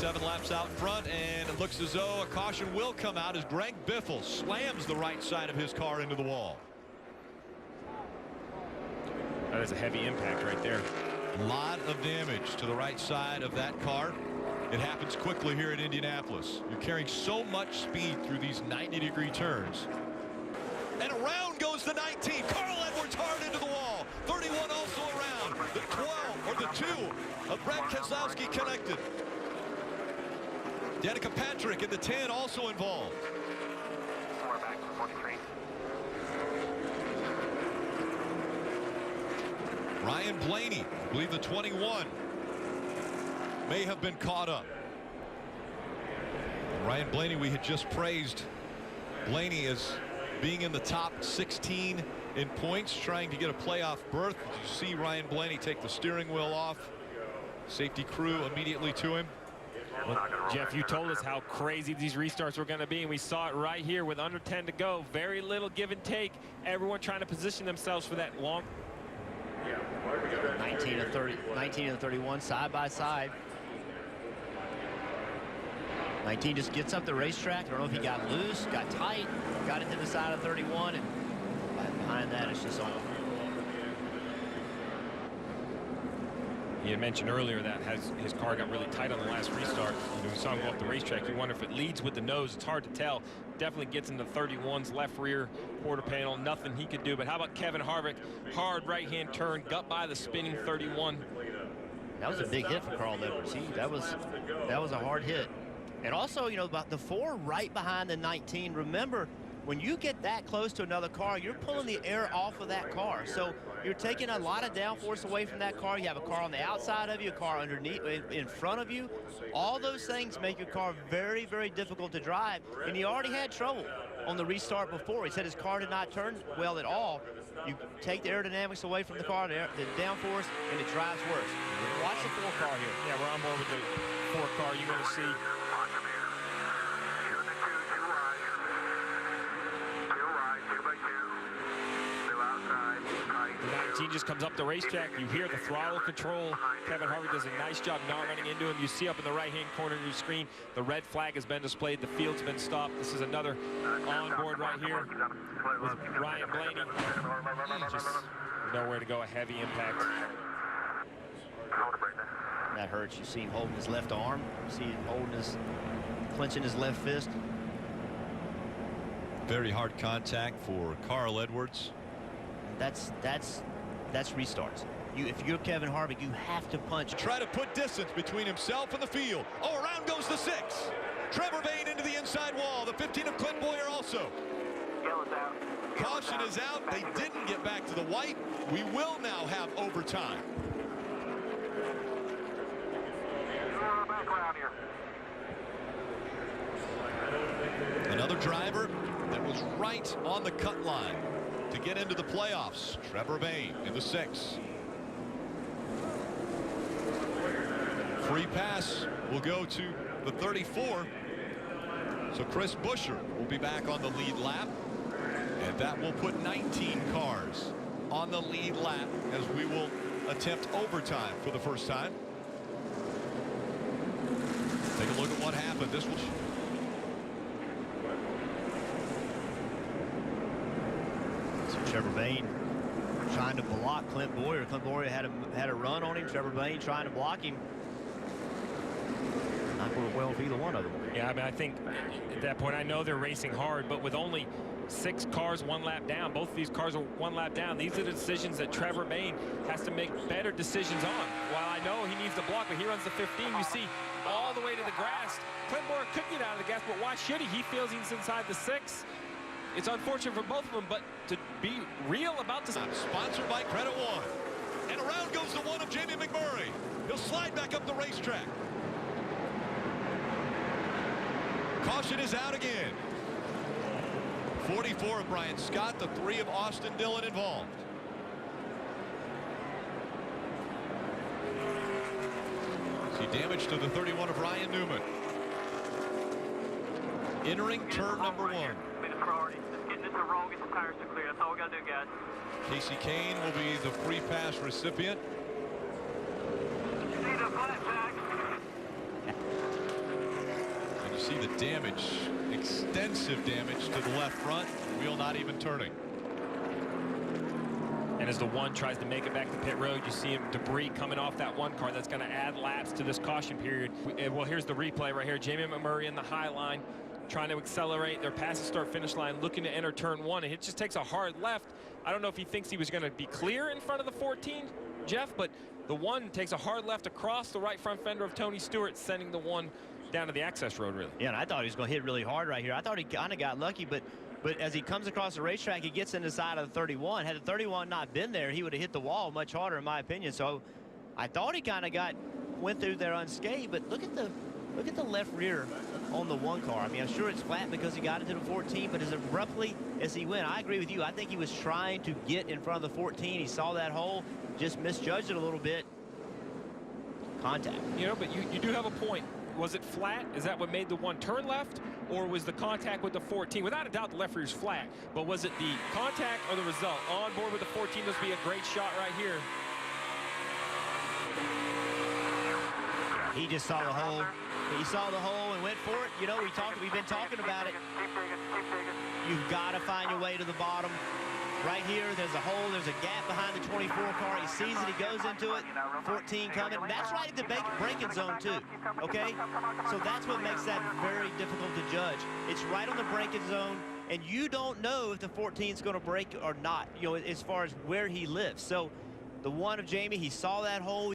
7 laps out in front, and it looks as though a caution will come out as Greg Biffle slams the right side of his car into the wall. That is a heavy impact right there. A lot of damage to the right side of that car. It happens quickly here at Indianapolis. You're carrying so much speed through these 90-degree turns. And around goes the 19. Carl Edwards hard into the wall. 31 also around. The 12 or the 2 of Brad Keselowski connected. Danica Patrick in the 10 also involved. We're back to 43. Ryan Blaney, I believe the 21, may have been caught up. And Ryan Blaney, we had just praised Blaney as being in the top 16 in points, trying to get a playoff berth. You see Ryan Blaney take the steering wheel off. Safety crew immediately to him. Well, Jeff, you told us how crazy these restarts were going to be, and we saw it right here with under 10 to go. Very little give and take. Everyone trying to position themselves for that long. 19 and 30, 19 and 31 side by side. 19 just gets up the racetrack. I don't know if he got loose, got tight, got it to the side of 31, and behind that it's just on. He had mentioned earlier that his car got really tight on the last restart. You know, we saw him go off the racetrack. You wonder if it leads with the nose. It's hard to tell. Definitely gets into 31's left rear quarter panel. Nothing he could do. But how about Kevin Harvick? Hard right-hand turn, got by the spinning 31. That was a big hit for Carl Edwards. That was a hard hit. And also, you know, about the 4 right behind the 19. Remember, when you get that close to another car, you're pulling the air off of that car. So you're taking a lot of downforce away from that car. You have a car on the outside of you, a car underneath, in front of you. All those things make your car very, very difficult to drive. And he already had trouble on the restart before. He said his car did not turn well at all. You take the aerodynamics away from the car, the downforce, and it drives worse. Watch the 4 car here. Yeah, we're on board with the 4 car. You're going to see. The 19 just comes up the racetrack. You hear the throttle control. Kevin Harvick does a nice job not running into him. You see up in the right-hand corner of your screen, the red flag has been displayed. The field's been stopped. This is another onboard right here with Ryan Blaney. Just nowhere to go. A heavy impact. That hurts. You see him holding his left arm. You see him clenching his left fist. Very hard contact for Carl Edwards. That's restarts. If you're Kevin Harvick, you have to punch. Try to put distance between himself and the field. Oh, around goes the 6. Trevor Bayne into the inside wall. The 15 of Clint Boyer also. Caution is out. They didn't get back to the white. We will now have overtime. Back around here. Another driver that was right on the cut line to get into the playoffs. Trevor Bayne in the 6. Free pass will go to the 34. So Chris Buescher will be back on the lead lap. And that will put 19 cars on the lead lap as we will attempt overtime for the first time. Take a look at what happened. This was Trevor Bayne trying to block Clint Boyer. Clint Boyer had a run on him. Trevor Bayne trying to block him. Not going well for either one of them. Yeah, I mean, I think at that point, I know they're racing hard, but with only 6 cars 1 lap down, both of these cars are 1 lap down. These are the decisions that Trevor Bayne has to make better decisions on. While I know he needs to block, but he runs the 15. You see all the way to the grass. Clint Boyer could get out of the gas, but why should he? He feels he's inside the 6. It's unfortunate for both of them, but to be real about this. Sponsored by Credit One. And around goes the 1 of Jamie McMurray. He'll slide back up the racetrack. Caution is out again. 44 of Brian Scott, the 3 of Austin Dillon involved. See damage to the 31 of Ryan Newman. Entering turn number 1. Priority. Just getting into the roll, get the tires to clear. That's all we got to do, guys. Casey Kane will be the free pass recipient. See the flat, Jack. see the damage, extensive damage to the left front, wheel not even turning. And as the one tries to make it back to pit road, you see him debris coming off that one car. That's going to add laps to this caution period. Well, here's the replay right here. Jamie McMurray in the high line trying to accelerate. They're past the start finish line, looking to enter turn one, and it just takes a hard left. I don't know if he thinks he was going to be clear in front of the 14, Jeff, but the one takes a hard left across the right front fender of Tony Stewart, sending the one down to the access road, really. Yeah, and I thought he was going to hit really hard right here. I thought he kind of got lucky, but as he comes across the racetrack, he gets in the side of the 31. Had the 31 not been there, he would have hit the wall much harder, in my opinion. So I thought he kind of went through there unscathed, but look at the left rear on the one car. I mean, I'm sure it's flat because he got into the 14, but as abruptly as he went, I agree with you. I think he was trying to get in front of the 14. He saw that hole, just misjudged it a little bit. Contact. You know, but you do have a point. Was it flat? Is that what made the one turn left? Or was the contact with the 14? Without a doubt, the left rear's flat. But was it the contact or the result? On board with the 14, this would be a great shot right here. He just saw the hole. He saw the hole and went for it. You know, we've been talking about it. You've got to find your way to the bottom. Right here, there's a hole, there's a gap behind the 24 car. He sees it, he goes into it. 14 coming. That's right at the braking zone, too. Okay? So that's what makes that very difficult to judge. It's right on the braking zone, and you don't know if the 14 is going to brake or not, you know, as far as where he lives. So the one of Jamie, he saw that hole.